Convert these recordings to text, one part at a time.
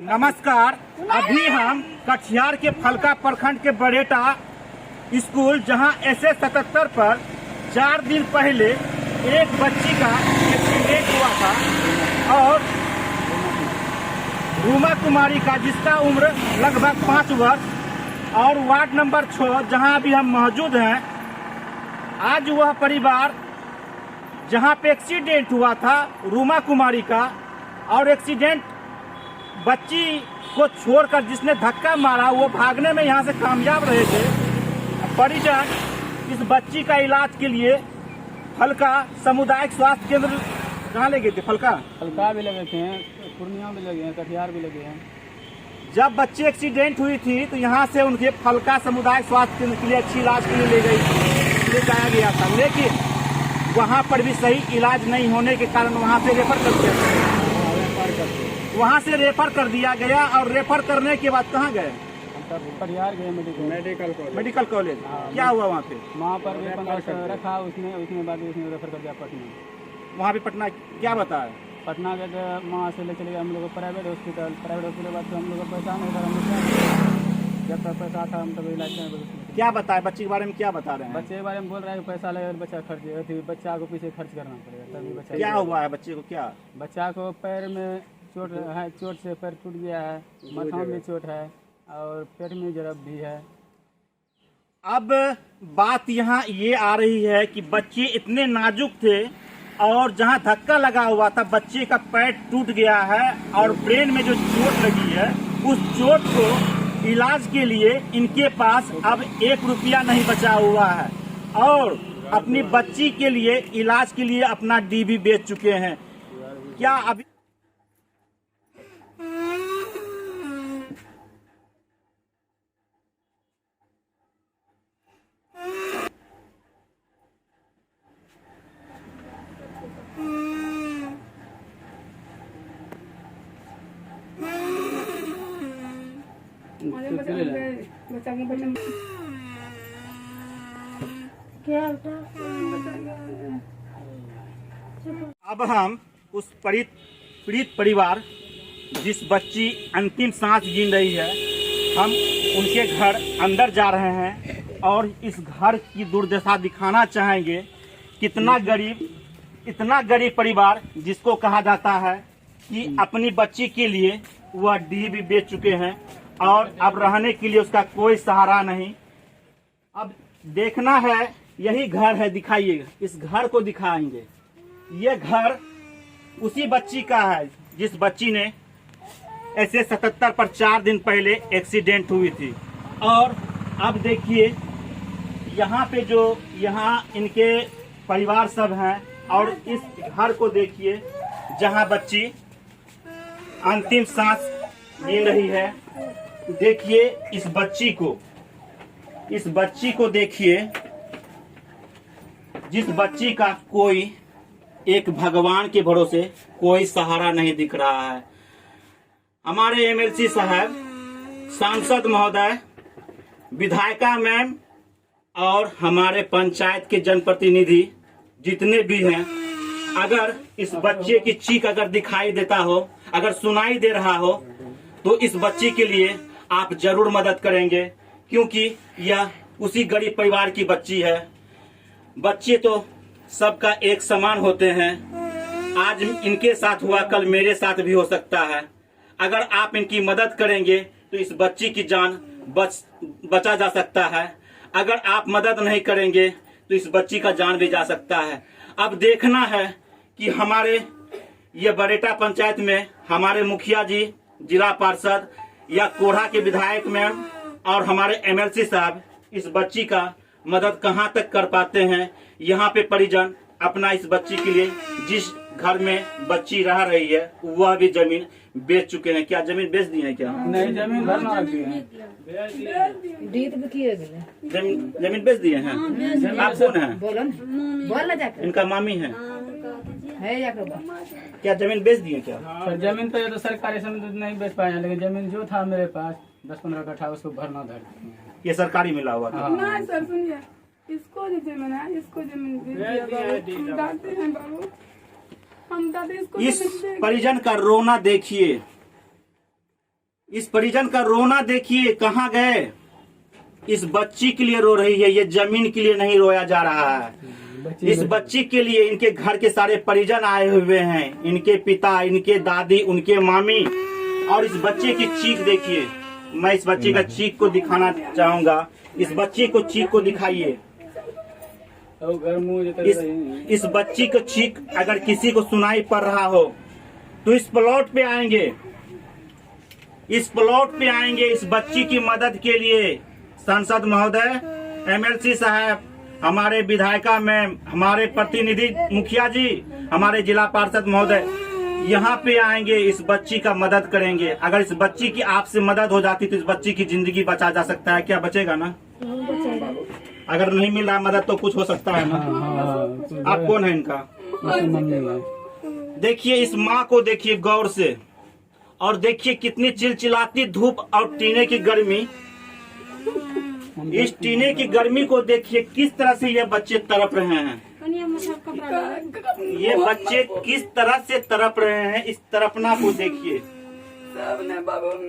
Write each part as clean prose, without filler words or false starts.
नमस्कार। अभी हम कटिहार के फलका प्रखंड के बड़ेटा स्कूल जहां SS 77 पर 4 दिन पहले एक बच्ची का एक्सीडेंट हुआ था और रूमा कुमारी का, जिसका उम्र लगभग 5 वर्ष, और वार्ड नंबर 6 जहां अभी हम मौजूद हैं। आज वह परिवार जहां पे एक्सीडेंट हुआ था रूमा कुमारी का, और एक्सीडेंट बच्ची को छोड़कर जिसने धक्का मारा वो भागने में यहां से कामयाब रहे थे। परिजन इस बच्ची का इलाज के लिए फलका सामुदायिक स्वास्थ्य केंद्र कहाँ ले गए थे? फलका भी लगे थे, पूर्णिया भी लगे हैं, कटिहार भी लगे हैं। जब बच्ची एक्सीडेंट हुई थी तो यहाँ से उनके फलका सामुदायिक स्वास्थ्य केंद्र के लिए अच्छी इलाज के लिए ले जाया गया था, लेकिन वहाँ पर भी सही इलाज नहीं होने के कारण वहाँ से रेफर कर दिया गया। वहाँ से रेफर कर दिया गया और रेफर करने के बाद कहाँ गए? कटिहार गए मेडिकल कॉलेज। क्या हुआ वहाँ पे? वहाँ पर भी 15 रखा उसने बाद उसने रेफर कर दिया पटना। वहाँ पे पटना क्या बताया? पटना गए थे, वहाँ से ले चले गए हम लोग प्राइवेट हॉस्पिटल के बाद तो हम लोग को पैसा नहीं था, हम लोग जब तक पैसा था हम तब इलाज करें। क्या बताया बच्चे के बारे में? क्या बता रहे हैं? बच्चे के बारे में बोल रहे हैं कि पैसा लगेगा, बच्चा खर्च बच्चा को पीछे खर्च करना पड़ेगा तभी बच्चा। क्या हुआ है बच्चे को? क्या बच्चा को पैर में चोट है, चोट से पैर टूट गया है, माथा में चोट है और पेट में जरब भी है। अब बात यहाँ ये आ रही है कि बच्चे इतने नाजुक थे और जहाँ धक्का लगा हुआ था बच्चे का पैर टूट गया है और ब्रेन में जो चोट लगी है उस चोट को इलाज के लिए इनके पास अब 1 रुपया नहीं बचा हुआ है और अपनी बच्ची के लिए इलाज के लिए अपना DB बेच चुके हैं। क्या अभी अब हम उस पीड़ित परिवार जिस बच्ची अंतिम सांस गिन रही है, हम उनके घर अंदर जा रहे हैं और इस घर की दुर्दशा दिखाना चाहेंगे। इतना गरीब परिवार जिसको कहा जाता है कि अपनी बच्ची के लिए वह DB बेच चुके हैं और अब रहने के लिए उसका कोई सहारा नहीं। अब देखना है, यही घर है, दिखाइएगा, इस घर को दिखाएंगे। ये घर उसी बच्ची का है जिस बच्ची ने SS 77 पर 4 दिन पहले एक्सीडेंट हुई थी। और अब देखिए यहाँ पे जो इनके परिवार सब हैं और इस घर को देखिए जहाँ बच्ची अंतिम सांस गिन रही है। देखिए इस बच्ची को देखिए, जिस बच्ची का कोई एक भगवान के भरोसे कोई सहारा नहीं दिख रहा है। हमारे MLC साहब, सांसद महोदय, विधायिका मैम और हमारे पंचायत के जनप्रतिनिधि जितने भी हैं, अगर इस बच्चे की चीख अगर दिखाई देता हो, अगर सुनाई दे रहा हो, तो इस बच्ची के लिए आप जरूर मदद करेंगे, क्योंकि यह उसी गरीब परिवार की बच्ची है। बच्चे तो सबका एक समान होते हैं। आज इनके साथ हुआ, कल मेरे साथ भी हो सकता है। अगर आप इनकी मदद करेंगे तो इस बच्ची की जान बचा जा सकता है। अगर आप मदद नहीं करेंगे तो इस बच्ची का जान भी जा सकता है। अब देखना है कि हमारे ये बड़ेटा पंचायत में हमारे मुखिया जी, जिला पार्षद या कोढ़ा के विधायक मैम और हमारे MLC साहब इस बच्ची का मदद कहां तक कर पाते हैं। यहाँ पे परिजन अपना इस बच्ची के लिए, जिस घर में बच्ची रह रही है, वह भी जमीन बेच चुके हैं। क्या जमीन बेच दी है? क्या नहीं, जमीन घर में रखी है, जमीन बेच दिए हैं। आप कौन है? इनका मामी है। क्या जमीन बेच दिए? क्या सर, जमीन तो ये तो सरकारी समिति नहीं बेच पाए, लेकिन जमीन जो था मेरे पास 10-15 कट्ठा उसको भरना धर। ये सरकारी मिला हुआ था? नहीं सर, सुनिए, इसको जो जमीन है, इसको जमीन हम डालते हैं बाबू, हम डालते इसको। इस परिजन का रोना देखिए, इस परिजन का रोना देखिए, कहाँ गए। इस बच्ची के लिए रो रही है, ये जमीन के लिए नहीं रोया जा रहा है। इस बच्ची के लिए इनके घर के सारे परिजन आए हुए हैं, इनके पिता, इनके दादी, उनके मामी। और इस बच्चे की चीख देखिए, मैं इस बच्चे का चीख को दिखाना चाहूंगा। इस बच्चे को चीख को दिखाइए। इस बच्ची को चीख अगर किसी को सुनाई पड़ रहा हो तो इस प्लॉट पे आएंगे, इस प्लॉट पे आएंगे इस बच्ची की मदद के लिए। सांसद महोदय, एमएलसी साहब, हमारे विधायिका मैम, हमारे प्रतिनिधि मुखिया जी, हमारे जिला पार्षद महोदय यहाँ पे आएंगे, इस बच्ची का मदद करेंगे। अगर इस बच्ची की आपसे मदद हो जाती तो इस बच्ची की जिंदगी बचा जा सकता है। क्या बचेगा ना? अगर नहीं मिल रहा मदद तो कुछ हो सकता है ना। आप कौन है इनका? देखिए इस माँ को देखिए गौर से, और देखिए कितनी चिलचिलाती धूप और टीने की गर्मी। इस टीने की गर्मी को देखिए किस तरह से ये बच्चे तड़प रहे हैं। ये बच्चे किस तरह से तड़प रहे हैं, इस तड़पना को देखिए।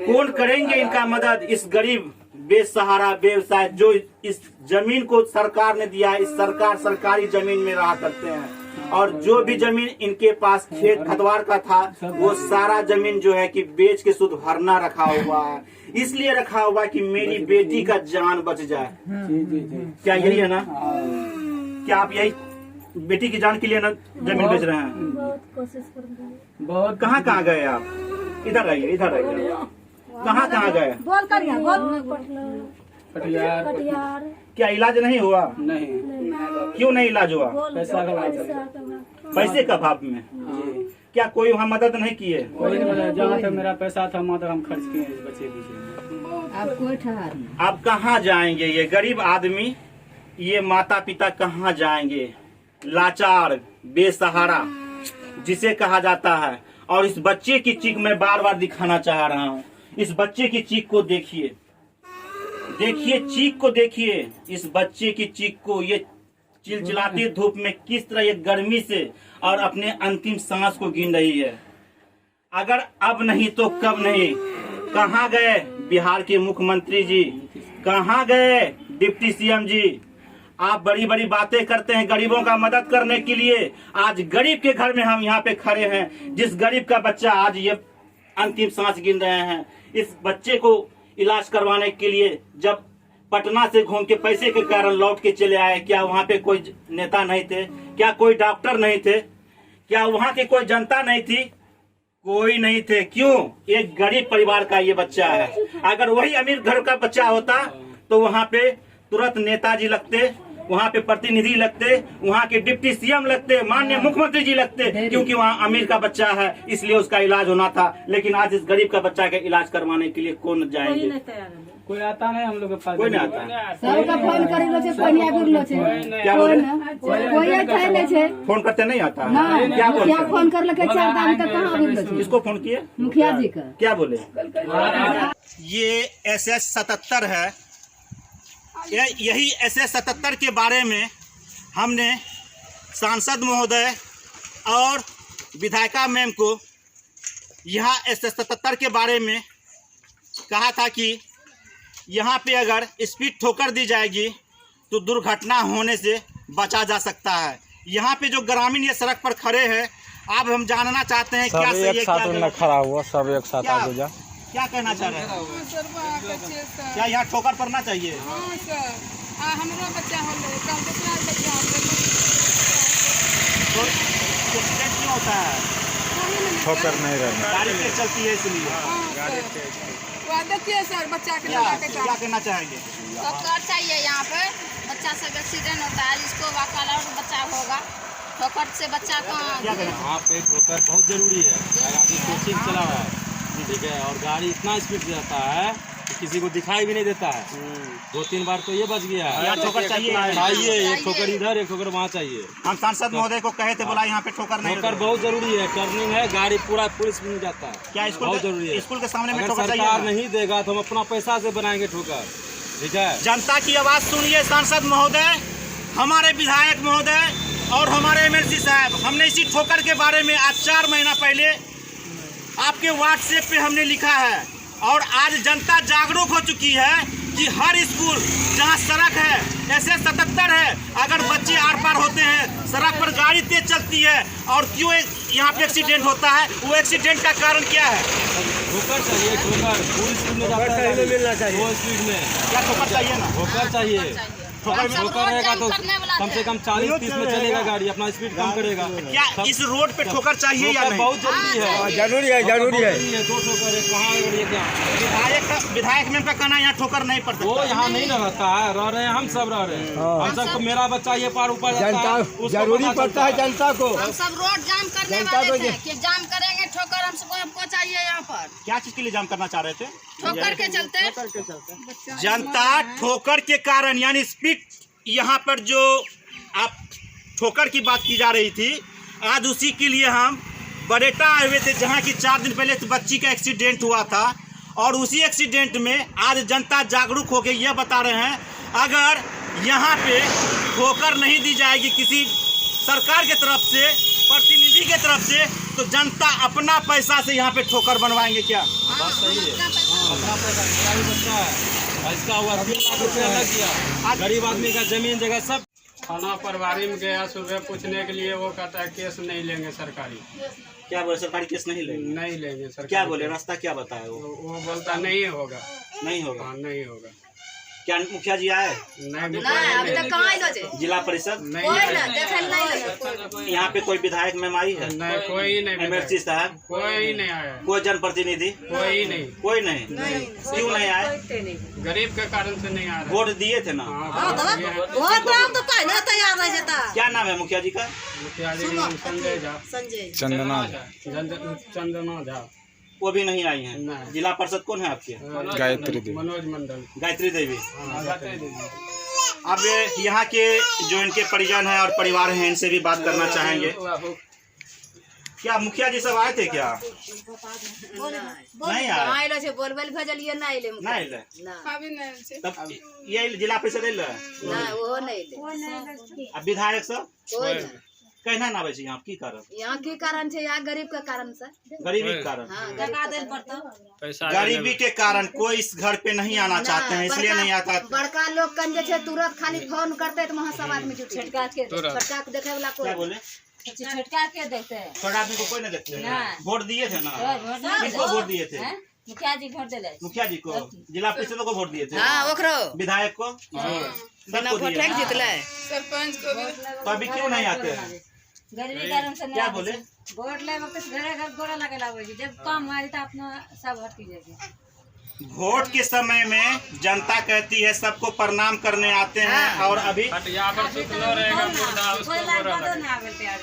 कौन करेंगे इनका मदद? इस गरीब बेसहारा व्यवसाय जो इस जमीन को सरकार ने दिया है, इस सरकारी जमीन में रहा करते हैं, और जो भी जमीन इनके पास खेत खतवार का था वो सारा जमीन जो है कि बेच के शुद्ध भरना रखा हुआ है। इसलिए रखा हुआ कि मेरी बेटी का जान बच जाए। क्या यही है ना? क्या आप यही बेटी की जान के लिए ना जमीन बेच रहे हैं? बहुत कहाँ गए आप? इधर आइए, इधर आइए। कहाँ गए? बोल कर कटियार। क्या इलाज नहीं हुआ? नहीं। क्यों नहीं इलाज हुआ? पैसे का अभाव में। क्या कोई वहाँ मदद नहीं किए? कोई नहीं मदद। जहाँ तक मेरा पैसा था वहाँ तक हम खर्च किए इस बच्चे पीछे। आप कहाँ जाएंगे? ये गरीब आदमी, ये माता पिता कहाँ जाएंगे? लाचार, बेसहारा जिसे कहा जाता है। और इस बच्चे की चीख मैं बार बार दिखाना चाह रहा हूँ। इस बच्चे की चीख को देखिए, देखिए चीख को देखिए, इस बच्चे की चीख को। ये चिलचिलाती धूप में किस तरह ये गर्मी से और अपने अंतिम सांस को गिन रही है। अगर अब नहीं तो कब नहीं। कहाँ गए बिहार के मुख्यमंत्री जी? कहाँ गए डिप्टी सीएम जी? आप बड़ी बड़ी बातें करते हैं गरीबों का मदद करने के लिए। आज गरीब के घर में हम यहाँ पे खड़े हैं, जिस गरीब का बच्चा आज ये अंतिम सांस गिन रहे हैं। इस बच्चे को इलाज करवाने के लिए जब पटना से घूम के पैसे के कारण लौट के चले आए, क्या वहाँ पे कोई नेता नहीं थे? क्या कोई डॉक्टर नहीं थे? क्या वहाँ की कोई जनता नहीं थी? कोई नहीं थे। क्यों? एक गरीब परिवार का ये बच्चा है। अगर वही अमीर घर का बच्चा होता तो वहाँ पे तुरंत नेताजी लगते, वहाँ पे प्रतिनिधि लगते, वहाँ के डिप्टी सीएम लगते, माननीय मुख्यमंत्री जी लगते, क्योंकि वहाँ अमीर का बच्चा है इसलिए उसका इलाज होना था। लेकिन आज इस गरीब का बच्चा का इलाज करवाने के लिए कौन जाएंगे? कोई आता नहीं हम लोग के पास। कोई नहीं आता। क्या बोले? फोन करते नहीं आता। क्या फोन कर लगे? 4 दाम तक कहाँ बोल? किसको फोन किए? मुखिया जी का। क्या बोले? ये SS-77 है। यही SS-77 के बारे में हमने सांसद महोदय और विधायिका मैम को यहाँ SS-77 के बारे में कहा था कि यहाँ पे अगर स्पीड ठोकर दी जाएगी तो दुर्घटना होने से बचा जा सकता है। यहाँ पे जो ग्रामीण ये सड़क पर खड़े हैं, अब हम जानना चाहते हैं क्या सही है, क्या खड़ा हुआ सब एक साथ आगे जा। क्या कहना चाह रहे हैं? क्या यहाँ ठोकर पड़ना चाहिए? तो एक्सीडेंट क्यों होता है? ठोकर नहीं रहना, गाड़ी तेज चलती है इसलिए। देखिए सर, बच्चा के क्या कहना चाहेंगे? ठोकर चाहिए यहाँ पे, बच्चा सब एक्सीडेंट होता है, जिसको वाकाला बचाव होगा। ठोकर से बच्चा कहाँ? क्या कहना? यहाँ पे ठोकर बहुत जरूरी है। आगे कोचिंग चला रहा है, ठीक है, और गाड़ी इतना स्पीड से जाता है कि किसी को दिखाई भी नहीं देता है। 2-3 बार तो ये बच गया है। यहाँ ठोकर चाहिए? एक ठोकर इधर, एक ठोकर वहाँ चाहिए। हम सांसद महोदय को कहे थे, बोला यहाँ पे ठोकर नहीं। ठोकर बहुत जरूरी है, टर्निंग है, गाड़ी पूरा फुल स्पीड में जाता है। क्या बहुत जरूरी है। स्कूल के सामने में अगर ठोकर सरकार चाहिए? नहीं देगा तो हम अपना पैसा से बनाएंगे ठोकर, ठीक है। जनता की आवाज सुनिए सांसद महोदय, हमारे विधायक महोदय और हमारे एमएलसी साहब। हमने इसी ठोकर के बारे में आज 4 महीना पहले आपके व्हाट्सएप पे हमने लिखा है। और आज जनता जागरूक हो चुकी है कि हर स्कूल जहां सड़क है ऐसे 77 है, अगर बच्चे आर पार होते हैं, सड़क पर गाड़ी तेज चलती है और क्यों यहाँ पे एक्सीडेंट होता है, वो एक्सीडेंट का कारण क्या है? ठोकर चाहिए, ठोकर फुल स्पीड में जाता है, मिलना चाहिए, वो स्पीड में क्या ठोकर चाहिए ना? ठोकर चाहिए। ठोकर रहेगा तो कम से कम 40-30 में चलेगा गाड़ी, अपना स्पीड कम करेगा। क्या इस रोड पे ठोकर चाहिए या नहीं? बहुत जरूरी है, जरूरी है, जरूरी है। 2 ठोकर है, कहाँ विधायक मैम का कहना है यहाँ ठोकर नहीं पड़ता। वो यहाँ नहीं ना रहता है, रह रहे हैं हम सब रह रहे हैं। हम सबको मेरा बच्चा ये पार ऊपर जाता है, उसको जरूरी पता पड़ता है चलता जनता को। हम सब रोड जाम करने वाले थे कि जाम करेंगे ठोकर, हमको चाहिए यहाँ पर। क्या चीज के लिए जाम करना चाह रहे थे? ठोकर के चलते जनता ठोकर के कारण, यानी स्पीड यहाँ पर जो आप ठोकर की बात की जा रही थी, आज उसी के लिए हम बरेटा आए हुए थे, जहाँ की 4 दिन पहले बच्ची का एक्सीडेंट हुआ था। और उसी एक्सीडेंट में आज जनता जागरूक हो गई, यह बता रहे हैं अगर यहाँ पे ठोकर नहीं दी जाएगी किसी सरकार के तरफ से, प्रतिनिधि के तरफ से, तो जनता अपना पैसा से यहाँ पे ठोकर बनवाएंगे। क्या बात सही है? अपना पैसा, मेरा भी बच्चा है, इसका हुआ 3 लाख रुपया लग गया, गरीब आदमी का जमीन जगह सब। थाना प्रभारी में गया सुबह पूछने के लिए, वो कहता है केस नहीं लेंगे सरकारी। क्या बोले? सरकारी केस नहीं लेंगे? नहीं लेंगे सरकारी। क्या बोले? रास्ता क्या बताया वो बोलता नहीं होगा, नहीं होगा। हाँ नहीं होगा। क्या मुखिया जी आए? नहीं अभी तक कहाँ आइलो छे? जिला परिषद नहीं यहाँ पे कोई विधायक मैम आई है? नहीं, कोई नहीं। एमएलसी साहब कोई नहीं आया, कोई जनप्रतिनिधि? कोई नहीं। कोई नहीं। क्यों नहीं आए? गरीब के कारण से नहीं आ रहा। वोट दिए थे ना? क्या नाम है मुखिया जी का? मुखिया जी नाम संजय झा, चंदना चंदना झा। वो भी नहीं आई हैं। नहीं। जिला परिषद कौन है आपके? गायत्री देवी। मनोज मंडल। गायत्री देवी। हाँ, गायत्री देवी। अब यहाँ के जो इनके परिजन हैं और परिवार हैं, इनसे भी बात करना चाहेंगे। क्या मुखिया जी सब आए थे क्या? नहीं आए। नहीं ले। अभी नहीं छे। तब ये जिला परिषद ले। अब विधायक सब कहना ना बेची यहाँ की कारण? यहाँ की कारण है? यहाँ गरीब के कारण से, गरीबी के कारण। पैसा गरीबी के कारण कोई इस घर पे नहीं आना चाहते हैं, इसलिए नहीं आता। बड़का लोग कन जे तुरंत खाली फोन करते तो वहाँ सब आदमी जुटे। छटका के देखे वाला कोई। क्या बोले? छटका के देखते हैं। थोड़ा आदमी को कोई नहीं देखते हैं। वोट दिए थे ना? किसको वोट दिए थे? मुखिया जी वोट दिले। मुखिया जी को, जिला परिषद को वोट दिए थे, विधायक को, सबको दिए। सरपंच को भी। तो अभी क्यों नहीं आते हैं? गरीबी कारण से क्या बोले? वोट ले वक्त घरे घर गोड़ा लगे लावे जी, जब कम आ जाता अपना सब हट जाएगी। वोट के समय में जनता कहती है सबको प्रणाम करने आते हैं, और अभी यहाँ पर सुतलो रहेगा मुर्दा, उसको गोरा लगेगा।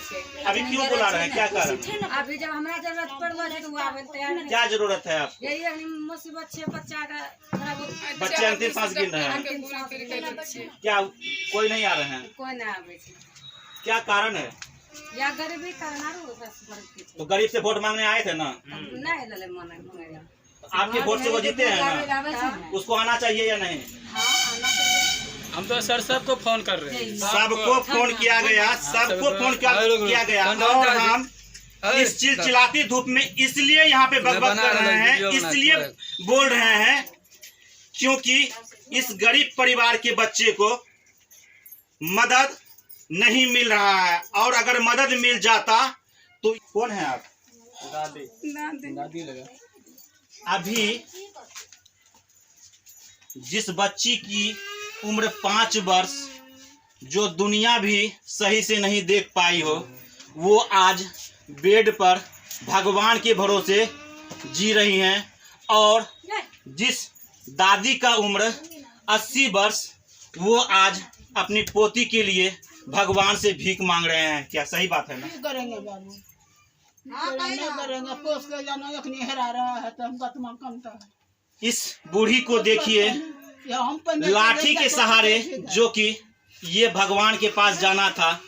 अभी क्यों बुला रहे हैं? क्या कारण? अभी जब हमरा जरूरत पड़लो है तो वो आवे तैयार नहीं। क्या जरूरत है आपको? यही मुसीबत छे, बच्चा का थोड़ा बहुत बच्चे अंतिम सांस गिन रहे हैं। क्या कोई नहीं आ रहे हैं? कोई ना आवे छे। क्या कारण है? या गरीबी कारण आरो बस बड़ तो गरीब से वोट मांगने आए थे ना? नहीं लले मन घुमेगा। आपके वोट से वो जीते हैं ना? उसको आना चाहिए या नहीं? हम तो सर सबको फोन कर रहे हैं। सबको फोन किया गया, सबको फोन किया गया, और हम इस चिलचिलाती धूप में इसलिए यहाँ पे बकबक कर रहे हैं, इसलिए बोल रहे हैं क्योंकि इस गरीब परिवार के बच्चे को मदद नहीं मिल रहा है, और अगर मदद मिल जाता तो। कौन है आप? दादी लगा। अभी जिस बच्ची की उम्र 5 वर्ष, जो दुनिया भी सही से नहीं देख पाई हो, वो आज बेड पर भगवान के भरोसे जी रही हैं, और जिस दादी का उम्र 80 वर्ष, वो आज अपनी पोती के लिए भगवान से भीख मांग रहे हैं। क्या सही बात है ना? करेंगे बाबू, नहीं करेंगे, पोस के जाना यखनी हेरा रहा है तो हमका तुम्हारा कमता है। इस बूढ़ी को देखिए, लाठी के सहारे, जो कि ये भगवान के पास जाना था,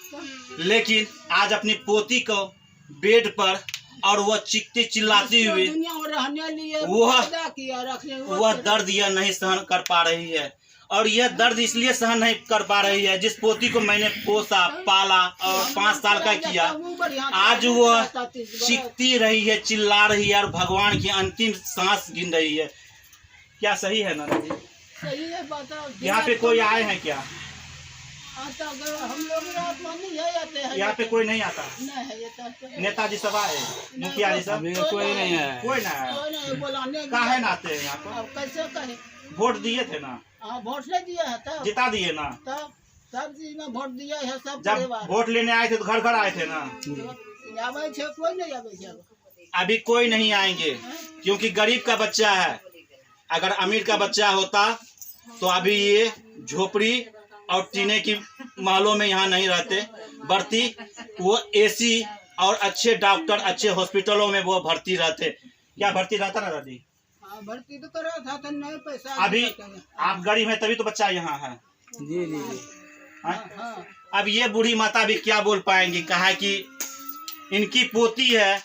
लेकिन आज अपनी पोती को बेड पर, और वह चीखती चिल्लाती हुई वह दर्द यह नहीं सहन कर पा रही है, और यह दर्द इसलिए सहन नहीं कर पा रही है। जिस पोती को मैंने पोसा, पाला और 5 साल का किया, आज वो चीखती रही है, चिल्ला रही है और भगवान की अंतिम सांस गिन रही है। क्या सही है नाना जी? सही है बात। यहाँ पे कोई आए हैं क्या? आता अगर हम लोग रात में नहीं आते हैं। यहाँ पे कोई नहीं आता? नहीं है ये तो। नेताजी सब आए, मुखिया जी सब? कोई नहीं है। कोई ना कोई नहीं बुलाने। काहे ना आते हैं यहाँ पर? अब कैसे कहे? वोट दिए थे ना? हाँ वोट नहीं दिया है तब। जिता दिए ना? तब सब चीज में वोट दिया है सब जब परिवार। वोट लेने आए थे तो घर घर आए थे ना? आवे छे कोई नहीं आवे छे। अभी कोई नहीं आएंगे क्योंकि गरीब का बच्चा है। अगर अमीर का बच्चा होता तो अभी ये झोपड़ी और टीने की महलों में यहाँ नहीं रहते, भर्ती वो एसी और अच्छे डॉक्टर, अच्छे हॉस्पिटलों में वो भर्ती रहते। क्या भर्ती रहता ना दादी? हाँ भर्ती तो करा था तो नहीं पैसा। अभी आप गरीब हैं तभी तो बच्चा यहाँ है। जी जी जी। हाँ। अब ये बूढ़ी माता भी क्या बोल पाएंगी? कहा कि इनकी पोती है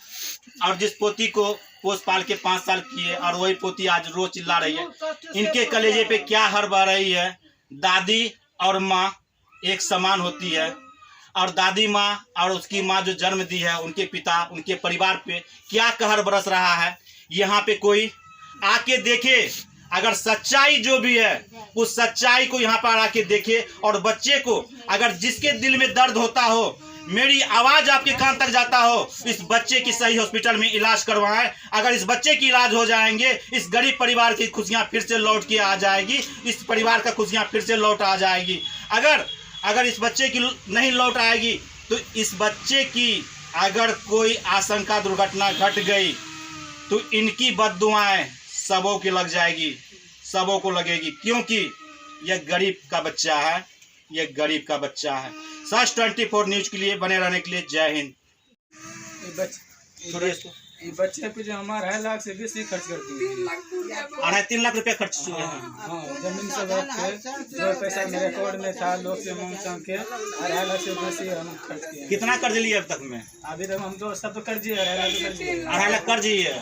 और जिस पोती को पोस पाल के 5 साल किए और वही पोती आज रोज चिल्ला रही है। इनके कलेजे पे क्या हर बह रही है? दादी और माँ एक समान होती है और दादी माँ और उसकी माँ जो जन्म दी है, उनके पिता, उनके परिवार पे क्या कहर बरस रहा है। यहाँ पे कोई आके देखे, अगर सच्चाई जो भी है उस सच्चाई को यहाँ पर आके देखे और बच्चे को, अगर जिसके दिल में दर्द होता हो, मेरी आवाज आपके कान तक जाता हो, इस बच्चे की सही हॉस्पिटल में इलाज करवाएं। अगर इस बच्चे की इलाज हो जाएंगे, इस गरीब परिवार की खुशियां फिर से लौट के आ जाएगी, इस परिवार का खुशियां फिर से लौट आ जाएगी। अगर इस बच्चे की नहीं लौट आएगी तो इस बच्चे की अगर कोई आशंका दुर्घटना घट गई तो इनकी बद्दुआएं सबों की लग जाएगी, सबों को लगेगी, क्योंकि यह गरीब का बच्चा है, यह गरीब का बच्चा है। सास 24 न्यूज के लिए बने रहने के लिए जय हिंद। ये बच्चे पे जो हमारा 2.5 लाख से बेसी खर्च करती है। 3 लाख रुपया खर्च हुए हैं। हाँ, जमीन से रख के जो पैसा मेरे रिकॉर्ड में था, लोग से मांग चांग के 2.5 लाख से बेसी हम खर्च किए। कितना कर्ज लिए अब तक में? अभी तक हम तो सब तो कर्ज ही है, 2.5 लाख कर्ज ही है। 2.5 लाख कर्ज ही है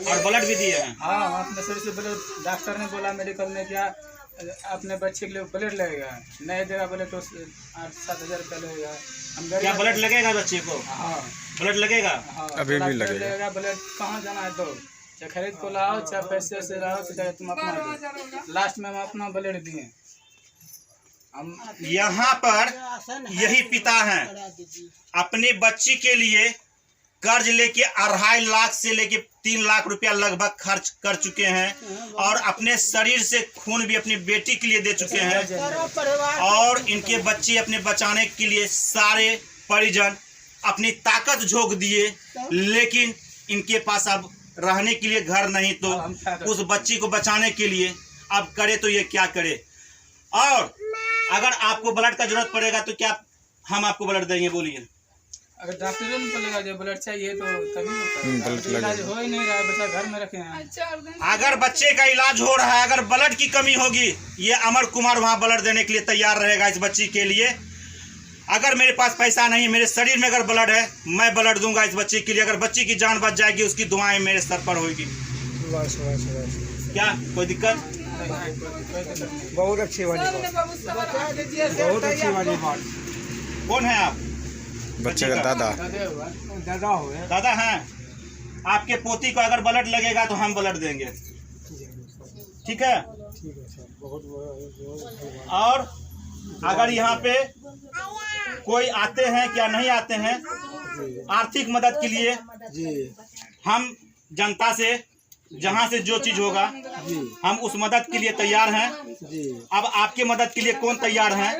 और ब्लड भी दिए हैं। हाँ, अपने शरीर से ब्लड, डॉक्टर ने बोला मेडिकल में क्या अपने बच्चे के लिए ब्लड लगेगा, नहीं देगा ब्लड तो 8-7 हज़ार रुपया लगेगा। हम क्या ब्लड लगेगा बच्चे को? हाँ ब्लड लगेगा। हाँ, अभी भी लगेगा। ब्लड कहाँ जाना है तो चाहे खरीद को लाओ, चाहे पैसे से लाओ, चाहे तुम अपना दो। लास्ट में हम अपना ब्लड दिए। हम यहाँ पर यही पिता हैं, अपने बच्ची के लिए कर्ज लेके 2.5 लाख से लेके 3 लाख रुपया लगभग खर्च कर चुके हैं और अपने शरीर से खून भी अपनी बेटी के लिए दे चुके हैं और इनके बच्चे अपने बचाने के लिए सारे परिजन अपनी ताकत झोंक दिए, लेकिन इनके पास अब रहने के लिए घर नहीं, तो उस बच्ची को बचाने के लिए अब करे तो ये क्या करे। और अगर आपको ब्लड का जरूरत पड़ेगा तो क्या हम आपको ब्लड देंगे? बोलिए। अगर डॉक्टर ने बोलेगा जो ब्लड चाहिए तो तभी ब्लड इलाज हो ही नहीं रहा है, बच्चा घर में रखे हैं। अगर बच्चे का इलाज हो रहा है, अगर ब्लड की कमी होगी, ये अमर कुमार वहाँ ब्लड देने के लिए तैयार रहेगा इस बच्ची के लिए। अगर मेरे पास पैसा नहीं, मेरे शरीर में अगर ब्लड है, मैं ब्लड दूंगा इस बच्ची के लिए। अगर बच्ची की जान बच जाएगी, उसकी दुआएं मेरे सर पर होगी। क्या कोई दिक्कत? बहुत अच्छी वाली बात, बहुत अच्छी वाली बात। कौन है आप? बच्चे का दादा। दादा हुए दादा हैं। आपके पोती को अगर ब्लड लगेगा तो हम ब्लड देंगे, ठीक है? और अगर यहाँ पे कोई आते हैं, क्या नहीं आते हैं, आर्थिक मदद के लिए हम जनता से जहाँ से जो चीज होगा हम उस मदद के लिए तैयार हैं। अब आपके मदद के लिए कौन तैयार है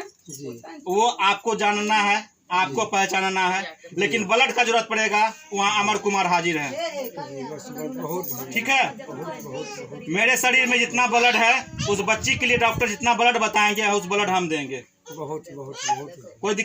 वो आपको जानना है, आपको पहचानना है, लेकिन ब्लड का जरूरत पड़ेगा, वहाँ अमर कुमार हाजिर हैं, ठीक है? मेरे शरीर में जितना ब्लड है, उस बच्ची के लिए डॉक्टर जितना ब्लड बताएंगे उस ब्लड हम देंगे। कोई